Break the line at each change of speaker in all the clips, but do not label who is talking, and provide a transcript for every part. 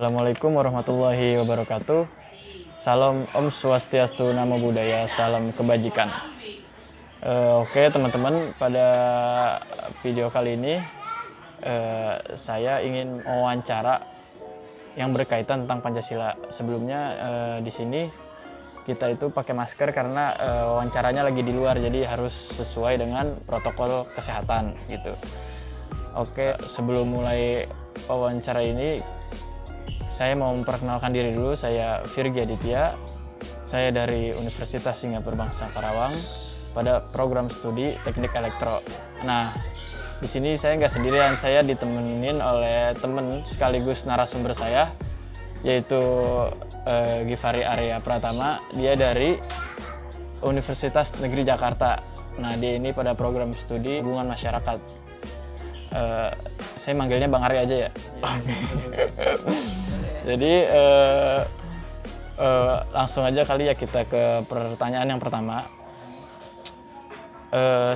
Assalamualaikum warahmatullahi wabarakatuh. Salam Om Swastiastu, Namo Buddhaya, salam kebajikan. Oke teman-teman, pada video kali ini saya ingin mewawancara yang berkaitan tentang Pancasila. Sebelumnya di sini kita itu pakai masker karena wawancaranya lagi di luar, jadi harus sesuai dengan protokol kesehatan gitu. Oke, sebelum mulai wawancara ini, saya mau memperkenalkan diri dulu. Saya Virgi Aditya. Saya dari Universitas Singapura Bangsa Karawang pada program studi Teknik Elektro. Nah, di sini saya nggak sendirian. Saya ditemenin oleh teman sekaligus narasumber saya, yaitu Givari Arya Pratama. Dia dari Universitas Negeri Jakarta. Nah, dia ini pada program studi Hubungan Masyarakat. Saya manggilnya Bang Arya aja ya. Jadi langsung aja kali ya kita ke pertanyaan yang pertama.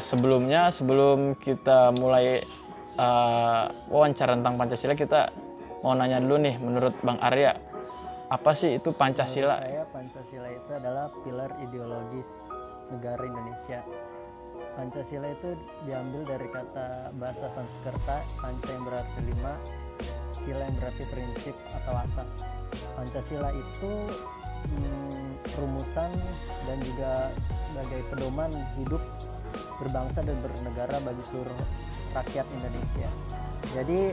Sebelum kita mulai wawancara tentang Pancasila, kita mau nanya dulu nih, menurut Bang Arya, apa sih itu Pancasila?
Menurut saya Pancasila itu adalah pilar ideologis negara Indonesia. Pancasila itu diambil dari kata bahasa Sanskerta, panca yang berarti 5, sila yang berarti prinsip atau asas. Pancasila itu rumusan dan juga sebagai pedoman hidup berbangsa dan bernegara bagi seluruh rakyat Indonesia. Jadi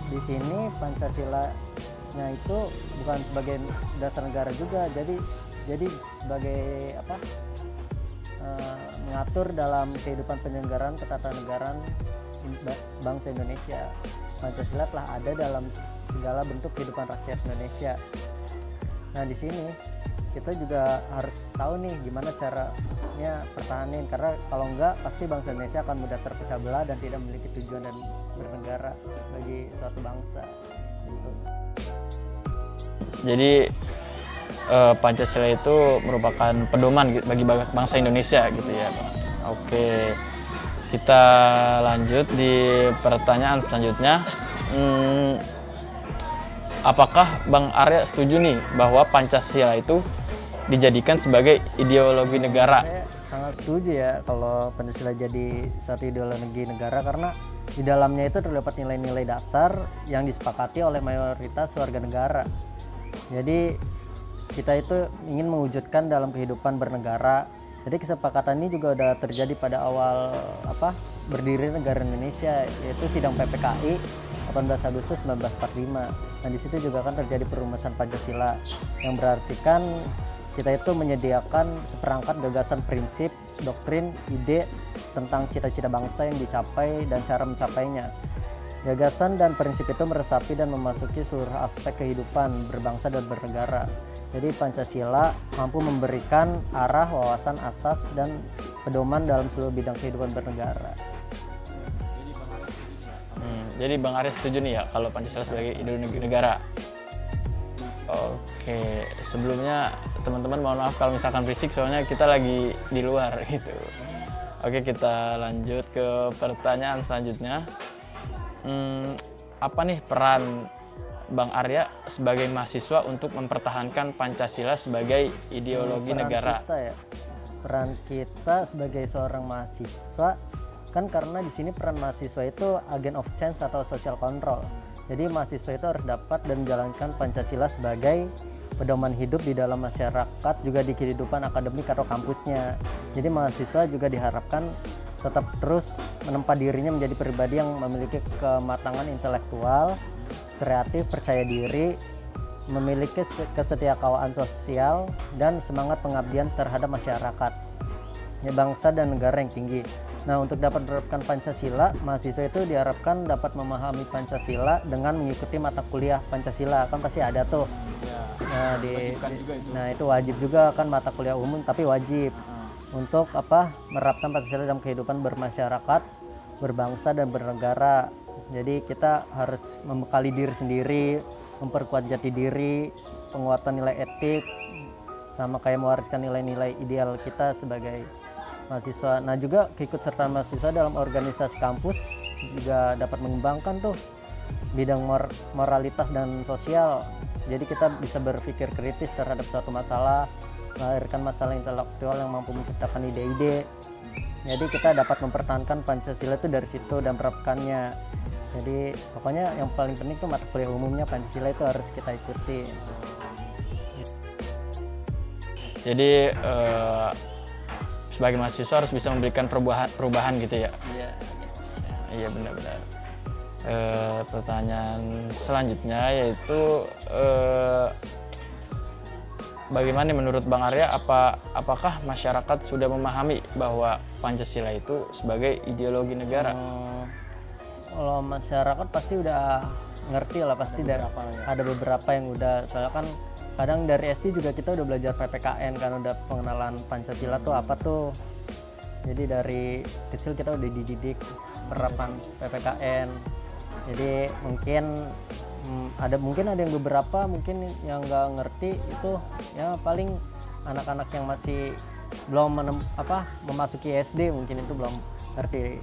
di sini Pancasila-nya itu bukan sebagai dasar negara juga, jadi sebagai mengatur dalam kehidupan penyelenggaraan ketatanegaraan bangsa Indonesia. Pancasila telah ada dalam segala bentuk kehidupan rakyat Indonesia. Nah, di sini kita juga harus tahu nih gimana caranya pertahanin, karena kalau enggak pasti bangsa Indonesia akan mudah terpecah belah dan tidak memiliki tujuan dan bernegara bagi suatu bangsa. Gitu.
Jadi Pancasila itu merupakan pedoman bagi bangsa Indonesia gitu ya, Bang. Oke, kita lanjut di pertanyaan selanjutnya. Apakah Bang Arya setuju nih bahwa Pancasila itu dijadikan sebagai ideologi negara?
Saya sangat setuju ya kalau Pancasila jadi suatu ideologi negara, karena di dalamnya itu terdapat nilai-nilai dasar yang disepakati oleh mayoritas warga negara. Jadi kita itu ingin mewujudkan dalam kehidupan bernegara. Jadi kesepakatan ini juga udah terjadi pada awal berdiri negara Indonesia, yaitu sidang PPKI 18 Agustus 1945. Nah, di situ juga kan terjadi perumusan Pancasila, yang berarti kan kita itu menyediakan seperangkat gagasan, prinsip, doktrin, ide tentang cita-cita bangsa yang dicapai dan cara mencapainya. Gagasan dan prinsip itu meresapi dan memasuki seluruh aspek kehidupan berbangsa dan bernegara. Jadi Pancasila mampu memberikan arah, wawasan, asas, dan pedoman dalam seluruh bidang kehidupan bernegara.
Jadi Bang Arya setuju nih ya kalau Pancasila sebagai ideologi negara. Oke, sebelumnya teman-teman mohon maaf kalau misalkan berisik, soalnya kita lagi di luar gitu. Oke, kita lanjut ke pertanyaan selanjutnya. Apa nih peran Bang Arya sebagai mahasiswa untuk mempertahankan Pancasila sebagai ideologi negara?
Peran kita sebagai seorang mahasiswa kan, karena di sini peran mahasiswa itu agent of change atau social control. Jadi mahasiswa itu harus dapat dan menjalankan Pancasila sebagai pedoman hidup di dalam masyarakat, juga di kehidupan akademik atau kampusnya. Jadi mahasiswa juga diharapkan tetap terus menempa dirinya menjadi pribadi yang memiliki kematangan intelektual, kreatif, percaya diri, memiliki kesetiakawanan sosial, dan semangat pengabdian terhadap masyarakat, bangsa dan negara yang tinggi. Nah, untuk dapat menerapkan Pancasila, mahasiswa itu diharapkan dapat memahami Pancasila dengan mengikuti mata kuliah Pancasila. Kan pasti ada tuh. Nah, itu wajib juga kan, mata kuliah umum tapi wajib. Untuk menerapkan Pancasila dalam kehidupan bermasyarakat, berbangsa dan bernegara. Jadi kita harus membekali diri sendiri, memperkuat jati diri, penguatan nilai etik, sama kayak mewariskan nilai-nilai ideal kita sebagai mahasiswa. Nah, juga keikutsertaan mahasiswa dalam organisasi kampus juga dapat mengembangkan tuh bidang moralitas dan sosial. Jadi kita bisa berpikir kritis terhadap suatu masalah, melahirkan masalah intelektual yang mampu menciptakan ide-ide. Jadi kita dapat mempertahankan Pancasila itu dari situ dan menerapkannya. Jadi pokoknya yang paling penting itu mata kuliah umumnya Pancasila itu harus kita ikuti.
Jadi sebagai mahasiswa harus bisa memberikan perubahan gitu ya.
Iya.
Iya, benar-benar. Pertanyaan selanjutnya yaitu bagaimana menurut Bang Arya, apakah masyarakat sudah memahami bahwa Pancasila itu sebagai ideologi negara?
Kalau masyarakat pasti udah ngerti lah, pasti ada beberapa yang udah, soalnya kan kadang dari SD juga kita udah belajar PPKN kan, udah pengenalan Pancasila tuh apa tuh. Jadi dari kecil kita udah dididik penerapan PPKN. Jadi mungkin ada yang beberapa mungkin yang nggak ngerti itu, ya paling anak-anak yang masih belum memasuki SD mungkin itu belum ngerti,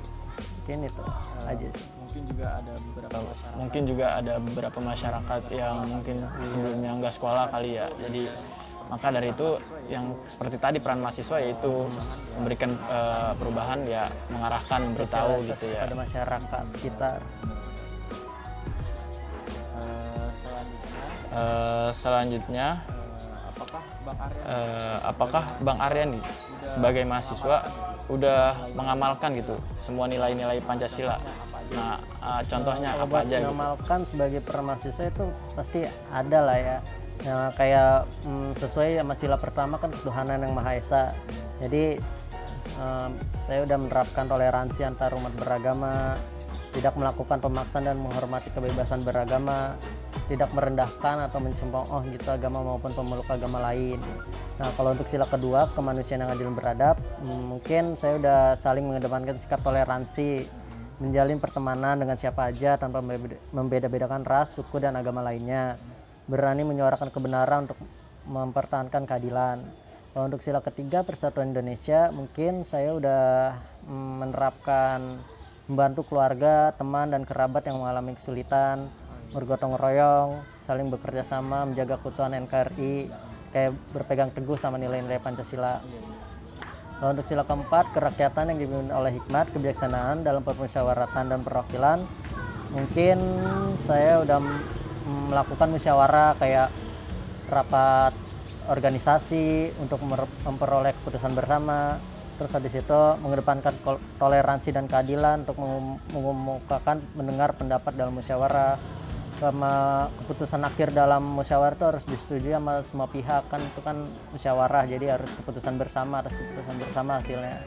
mungkin itu aja sih.
Mungkin juga ada beberapa masyarakat yang mungkin sebelumnya nggak sekolah kali ya. Jadi maka dari itu yang seperti tadi peran mahasiswa yaitu memberikan perubahan, ya mengarahkan, memberitahu gitu ya
pada masyarakat sekitar.
Selanjutnya apakah Bang Arya nih sebagai mahasiswa udah mengamalkan gitu semua nilai-nilai Pancasila? Nah, contohnya
kalau
apa aja gitu?
Mengamalkan sebagai peran mahasiswa itu pasti ada lah ya. Nah, kayak sesuai sama sila pertama kan ketuhanan yang Maha Esa. Jadi saya udah menerapkan toleransi antar umat beragama, tidak melakukan pemaksaan dan menghormati kebebasan beragama, tidak merendahkan atau mencemooh gitu agama maupun pemeluk agama lain. Nah, kalau untuk sila kedua, kemanusiaan yang adil beradab, mungkin saya udah saling mengedepankan sikap toleransi, menjalin pertemanan dengan siapa aja tanpa membeda-bedakan ras, suku, dan agama lainnya, berani menyuarakan kebenaran untuk mempertahankan keadilan. Kalau untuk sila ketiga, persatuan Indonesia, mungkin saya udah menerapkan membantu keluarga, teman, dan kerabat yang mengalami kesulitan, bergotong royong, saling bekerja sama, menjaga keutuhan NKRI, kayak berpegang teguh sama nilai-nilai Pancasila. Lalu untuk sila keempat, kerakyatan yang dipimpin oleh hikmat, kebijaksanaan dalam permusyawaratan dan perwakilan. Mungkin saya udah melakukan musyawarah kayak rapat organisasi untuk memperoleh keputusan bersama. Terus habis itu mengedepankan toleransi dan keadilan untuk mengemukakan mendengar pendapat dalam musyawarah. Sama keputusan akhir dalam musyawarah itu harus disetujui sama semua pihak, kan itu kan musyawarah, jadi harus keputusan bersama, atas keputusan bersama hasilnya.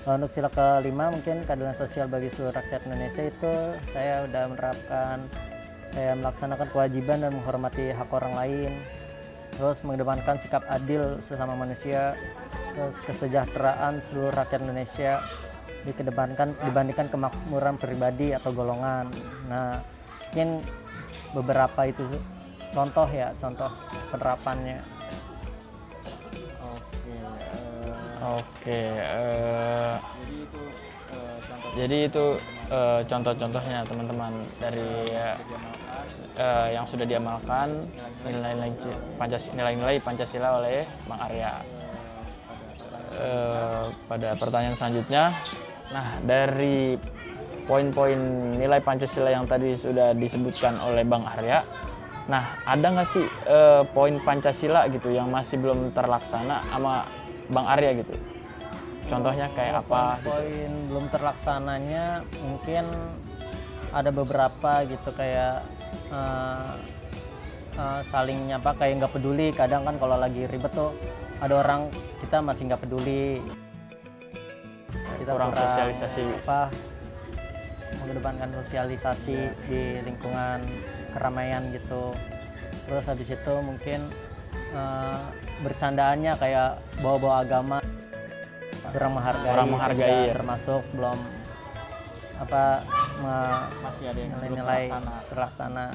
Untuk sila kelima mungkin keadilan sosial bagi seluruh rakyat Indonesia, itu saya udah menerapkan kayak melaksanakan kewajiban dan menghormati hak orang lain, terus mengedepankan sikap adil sesama manusia, terus kesejahteraan seluruh rakyat Indonesia dikedepankan dibandingkan kemakmuran pribadi atau golongan. Nah, mungkin beberapa itu contoh penerapannya.
Jadi itu contoh-contohnya teman-teman dari yang sudah diamalkan nilai-nilai Pancasila oleh Bang Arya. Pada pertanyaan selanjutnya, nah dari poin-poin nilai Pancasila yang tadi sudah disebutkan oleh Bang Arya, nah ada nggak sih poin Pancasila gitu yang masih belum terlaksana sama Bang Arya gitu? Contohnya kayak apa?
Poin belum terlaksananya mungkin ada beberapa gitu, kayak saling nyapa, kayak nggak peduli. Kadang kan kalau lagi ribet tuh ada orang kita masih nggak peduli. Kita
kurang sosialisasi.
Mengedepankan sosialisasi di lingkungan keramaian gitu. Terus habis itu mungkin bercandaannya kayak bawa-bawa agama, kurang menghargai, ya. Termasuk belum masih ada yang nilai terlaksana.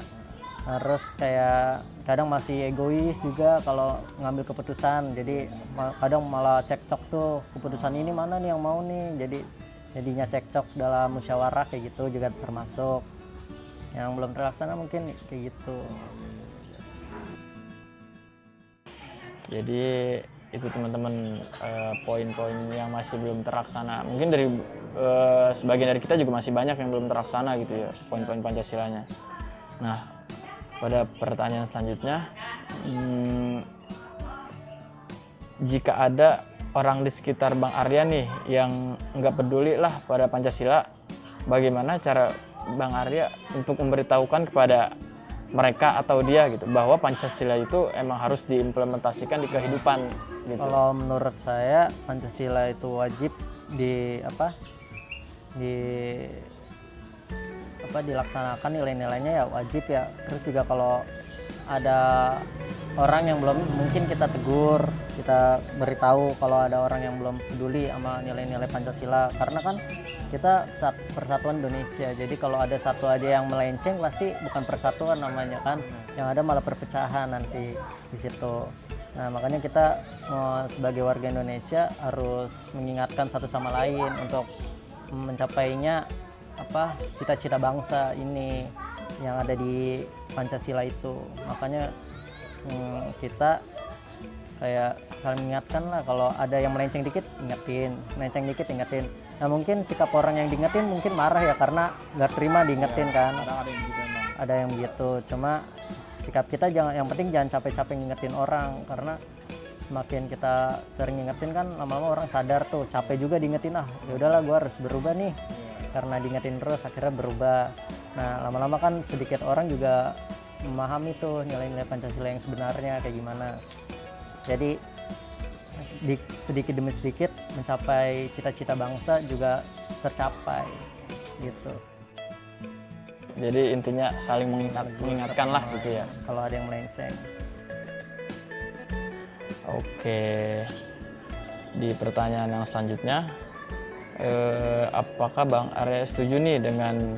Terus kayak kadang masih egois juga kalau ngambil keputusan, jadi kadang malah cekcok tuh, keputusan ini mana nih yang mau nih, jadinya cekcok dalam musyawarah kayak gitu juga termasuk yang belum terlaksana, mungkin kayak gitu.
Jadi itu teman-teman poin-poin yang masih belum terlaksana. Mungkin dari sebagian dari kita juga masih banyak yang belum terlaksana gitu ya, poin-poin Pancasilanya. Nah, pada pertanyaan selanjutnya, jika ada orang di sekitar Bang Arya nih yang nggak peduli lah pada Pancasila, bagaimana cara Bang Arya untuk memberitahukan kepada mereka atau dia gitu bahwa Pancasila itu emang harus diimplementasikan di kehidupan gitu.
Kalau menurut saya Pancasila itu wajib dilaksanakan, nilai-nilainya ya wajib ya. Terus juga kalau ada orang yang belum, mungkin kita tegur, kita beritahu kalau ada orang yang belum peduli sama nilai-nilai Pancasila, karena kan kita persatuan Indonesia. Jadi kalau ada satu aja yang melenceng pasti bukan persatuan namanya kan, yang ada malah perpecahan nanti di situ. Nah, makanya kita sebagai warga Indonesia harus mengingatkan satu sama lain untuk mencapainya cita-cita bangsa ini yang ada di Pancasila itu. Makanya kita kayak saling mengingatkan lah, kalau ada yang melenceng dikit ingetin, melenceng dikit ingetin. Nah, mungkin sikap orang yang diingetin mungkin marah ya karena nggak terima diingetin kan. Ada yang begitu. Cuma sikap kita yang penting jangan capek-capek ngingetin orang, karena semakin kita sering ngingetin kan lama-lama orang sadar tuh, capek juga diingetin, ya udahlah gue harus berubah nih, karena diingetin terus akhirnya berubah. Nah, lama-lama kan sedikit orang juga memahami tuh nilai-nilai Pancasila yang sebenarnya kayak gimana. Jadi sedikit demi sedikit mencapai cita-cita bangsa juga tercapai gitu.
Jadi intinya saling mengingatkan lah gitu ya,
kalau ada yang melenceng.
Oke, di pertanyaan yang selanjutnya, apakah Bang Arya setuju nih dengan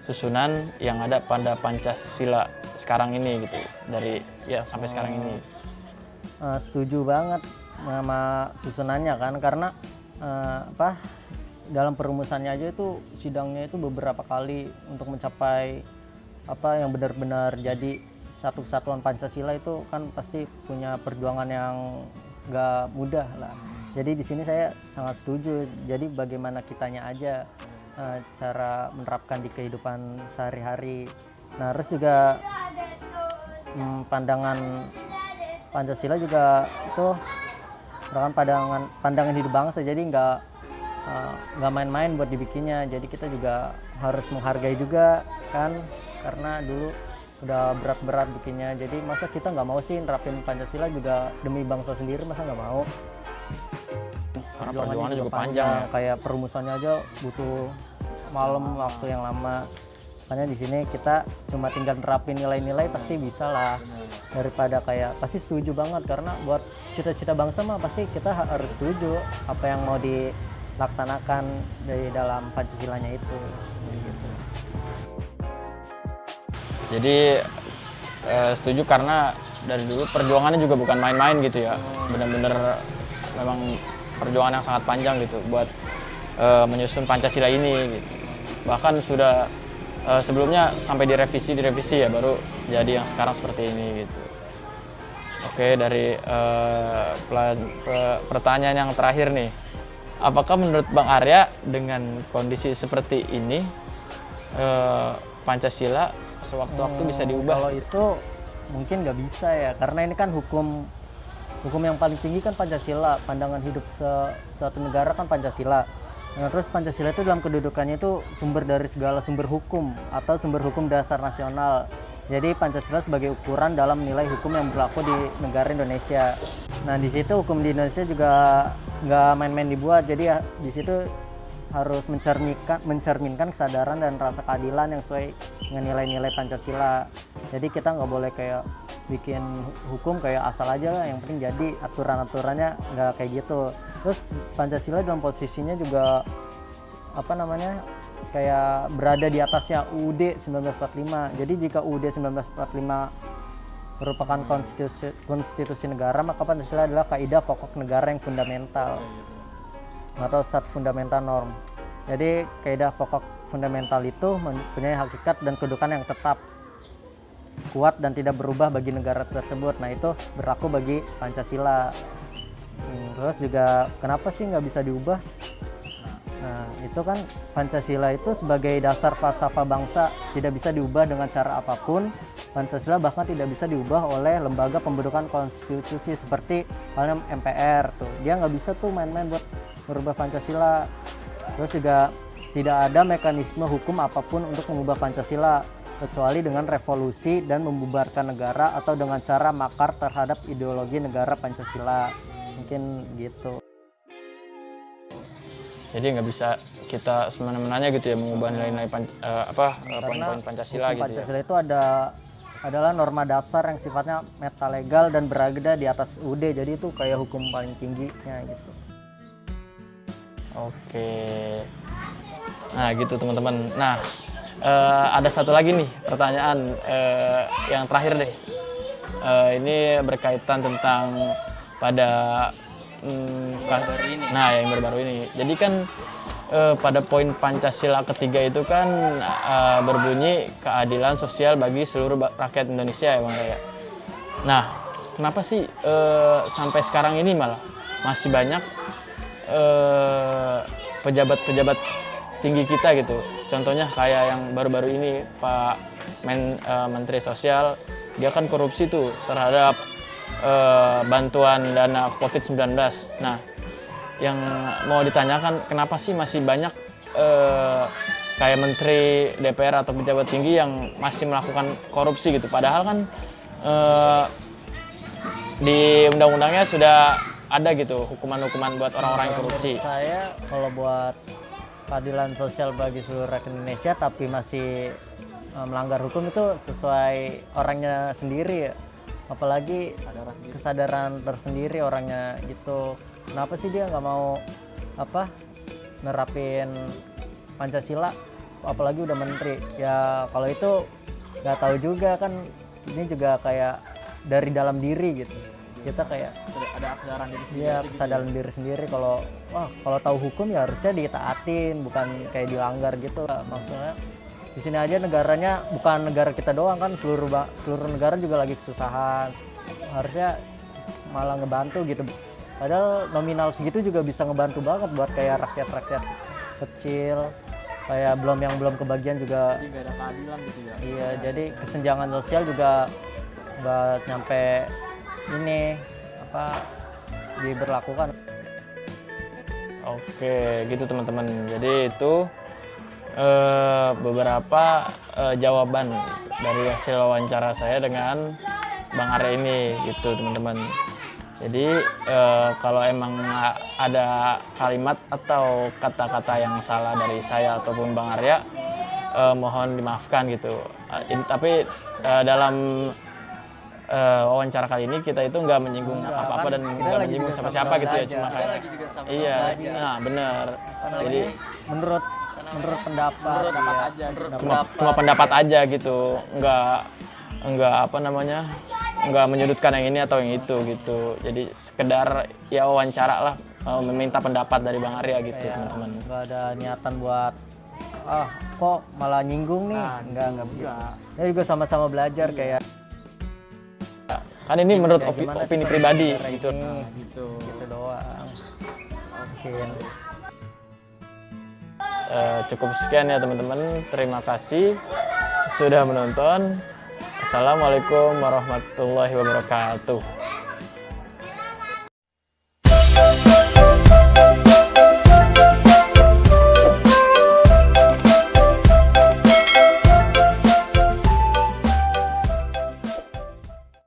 susunan yang ada pada Pancasila sekarang ini gitu, dari ya sampai sekarang ini?
Setuju banget sama susunannya kan, karena dalam perumusannya aja itu sidangnya itu beberapa kali untuk mencapai yang benar-benar jadi satu kesatuan Pancasila itu kan pasti punya perjuangan yang gak mudah lah. Jadi di sini saya sangat setuju. Jadi bagaimana kitanya aja cara menerapkan di kehidupan sehari-hari. Nah, terus juga pandangan Pancasila juga itu merupakan pandangan hidup bangsa. Jadi nggak main-main buat dibikinnya. Jadi kita juga harus menghargai juga kan, karena dulu udah berat-berat bikinnya. Jadi masa kita nggak mau sih nerapin Pancasila juga demi bangsa sendiri, masa nggak mau?
Perjuangannya juga panjang ya.
Kayak perumusannya aja butuh malam, waktu yang lama. Makanya di sini kita cuma tinggal nerapin nilai-nilai pasti bisa lah, daripada kayak pasti setuju banget, karena buat cita-cita bangsa mah pasti kita harus setuju apa yang mau dilaksanakan dari dalam Pancasilanya itu gitu.
Jadi setuju karena dari dulu perjuangannya juga bukan main-main gitu ya, benar-benar memang perjuangan yang sangat panjang gitu buat menyusun Pancasila ini gitu. Bahkan sudah sebelumnya sampai direvisi ya, baru jadi yang sekarang seperti ini gitu. Oke, dari pertanyaan yang terakhir nih, apakah menurut Bang Arya dengan kondisi seperti ini Pancasila sewaktu-waktu bisa diubah?
Kalau itu mungkin nggak bisa ya, karena ini kan hukum yang paling tinggi kan Pancasila, pandangan hidup suatu negara kan Pancasila. Nah, terus Pancasila itu dalam kedudukannya itu sumber dari segala sumber hukum atau sumber hukum dasar nasional. Jadi Pancasila sebagai ukuran dalam nilai hukum yang berlaku di negara Indonesia. Nah, di situ hukum di Indonesia juga nggak main-main dibuat. Jadi ya di situ harus mencerminkan kesadaran dan rasa keadilan yang sesuai dengan nilai-nilai Pancasila. Jadi kita nggak boleh kayak bikin hukum kayak asal aja lah, yang penting jadi aturan-aturannya nggak kayak gitu. Terus Pancasila dalam posisinya juga kayak berada di atasnya UUD 1945. Jadi jika UUD 1945 merupakan konstitusi negara, maka Pancasila adalah kaidah pokok negara yang fundamental atau stat fundamental norm. Jadi kaidah pokok fundamental itu mempunyai hakikat dan kedudukan yang tetap. kuat dan tidak berubah bagi negara tersebut. Nah itu berlaku bagi Pancasila. Terus juga kenapa sih nggak bisa diubah? Nah itu kan Pancasila itu sebagai dasar falsafah bangsa, tidak bisa diubah dengan cara apapun. Pancasila bahkan tidak bisa diubah oleh lembaga pembentukan konstitusi seperti halnya MPR tuh. Dia nggak bisa tuh main-main buat merubah Pancasila. Terus juga tidak ada mekanisme hukum apapun untuk mengubah Pancasila kecuali dengan revolusi dan membubarkan negara atau dengan cara makar terhadap ideologi negara Pancasila. Mungkin gitu.
Jadi nggak bisa kita semena-menanya gitu ya mengubah nilai-nilai poin-poin Pancasila
hukum
gitu
Pancasila itu adalah norma dasar yang sifatnya metalegal dan berada di atas UUD. Jadi itu kayak hukum paling tingginya gitu.
Oke. Nah gitu teman-teman. Nah ada satu lagi nih pertanyaan yang terakhir deh. Ini berkaitan tentang pada yang baru-baru ini. Jadi kan pada poin Pancasila ketiga itu kan berbunyi keadilan sosial bagi seluruh rakyat Indonesia ya Bang Raya. Nah, kenapa sih sampai sekarang ini malah masih banyak pejabat-pejabat tinggi kita gitu. Contohnya kayak yang baru-baru ini Pak Menteri Sosial, dia kan korupsi tuh terhadap bantuan dana COVID-19. Nah, yang mau ditanyakan kenapa sih masih banyak kayak menteri DPR atau pejabat tinggi yang masih melakukan korupsi gitu. Padahal kan di undang-undangnya sudah ada gitu hukuman-hukuman buat orang-orang yang korupsi.
Saya kalau buat keadilan sosial bagi seluruh rakyat Indonesia tapi masih melanggar hukum itu sesuai orangnya sendiri ya. Apalagi kesadaran tersendiri orangnya gitu. Kenapa sih dia nggak mau nerapin Pancasila apalagi udah menteri ya? Kalau itu nggak tahu juga kan, ini juga kayak dari dalam diri gitu. Kita kayak
ada kesadaran diri sendiri.
Iya, kesadaran diri sendiri kalau tahu hukum ya harusnya ditaatin, bukan kayak dilanggar gitu. Maksudnya di sini aja negaranya bukan negara kita doang kan, seluruh negara juga lagi kesusahan. Harusnya malah ngebantu gitu. Padahal nominal segitu juga bisa ngebantu banget buat kayak rakyat-rakyat kecil, kayak yang belum kebagian juga.
Jadi nggak ada keadilan gitu ya.
Iya, jadi kesenjangan sosial juga nggak nyampe ini diberlakukan.
Oke, gitu teman-teman. Jadi itu beberapa jawaban dari hasil wawancara saya dengan Bang Arya ini gitu teman-teman. Jadi kalau emang ada kalimat atau kata-kata yang salah dari saya ataupun Bang Arya, mohon dimaafkan gitu. Tapi dalam wawancara kali ini kita itu nggak menyinggung apa-apa dan nggak menyinggung siapa-siapa gitu ya, cuma kayak iya, nah bener. Jadi
menurut pendapat aja,
cuma pendapat aja gitu, nggak nggak menyudutkan yang ini atau yang itu gitu. Jadi sekedar ya wawancara lah, meminta pendapat dari Bang Arya gitu teman-teman.
Nggak ada niatan buat kok malah nyinggung nih, nggak begitu. Ya juga sama-sama belajar kayak
kan ini menurut opini pribadi gitu.
Gitu doang. Mungkin
cukup sekian ya teman-teman. Terima kasih sudah menonton. Assalamualaikum warahmatullahi wabarakatuh.